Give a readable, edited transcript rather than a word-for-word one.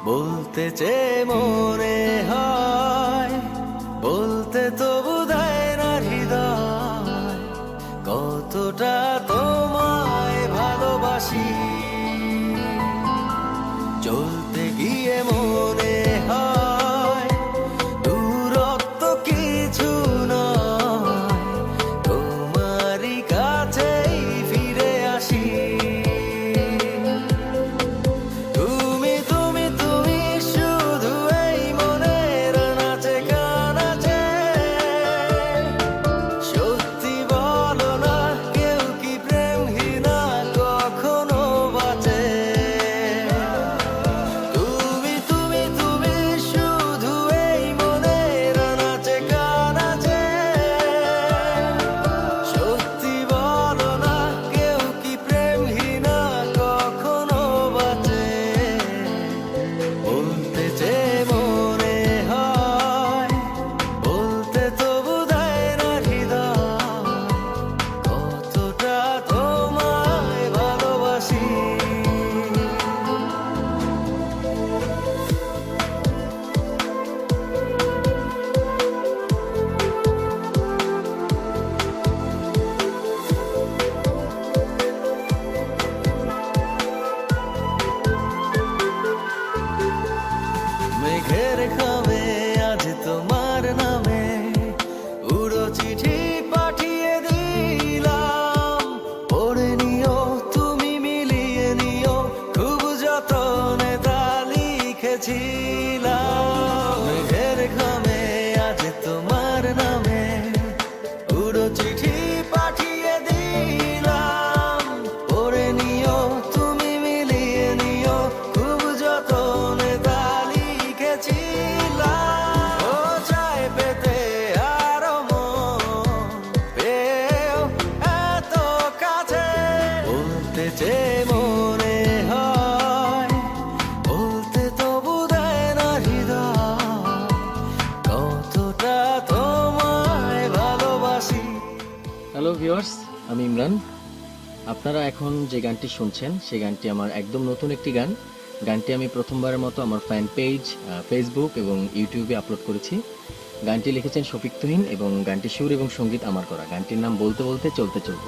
বলতে চেয়ে মনে হয়, বলতে তবু দেয় না হৃদয়, কতটা তোমায় ভালোবাসি। চলতে গিয়ে মনে হয় দূরত্ব কিছু নয়, তোমারই কাছেই ফিরে আসি। তুমি তুমি তুমি শুধু এই মনের নাচে গানাচে, সত্যি বলো না কেউ কি প্রেমহীনা কখনো বাঁচে? তুমি তুমি তুমি শুধু এই মনের নাচে গানাচে, সত্যি বলো না কেউ কি প্রেমহীনা কখনো বাঁচে? বলতে চেয়ে মনে হয়, বলতে তবু দেয় না হৃদয়, কতটা তোমায় ভালোবাসি। মেঘের খামে আজ তোমার নামে উড়ো চিঠি পাঠিয়ে দিলাম, পড়ে নিও তুমি মিলিয়ে নিও, খুব যতনে তা লিখেছিলাম। মেঘের খামে আজ তোমার নামে উড়ো চিঠি পাঠিয়ে দিলাম, পড়ে নিও তুমি মিলিয়ে নিও, খুব যতনে তা লিখেছিলাম। ও চায় পেতে আরো মন পেয়েও এত কাছে, বলতে চেয়ে মনে হয়, বলতে তবু দেয় না হৃদয়, কতটা তোমায় ভালোবাসি। হ্যালো ভিউয়ার্স, আমি ইমরান। আপনারা এখন যে গানটি শুনছেন সেই গানটি আমার একদম নতুন একটি গান। গানটি আমি প্রথমবারের মতো আমার ফ্যান পেজ, ফেসবুক এবং ইউটিউবে আপলোড করেছি। গানটি লিখেছেন শফিক তুহিন এবং গানটি সুর এবং সঙ্গীত আমার করা। গানটির নাম বলতে বলতে চলতে চলতে।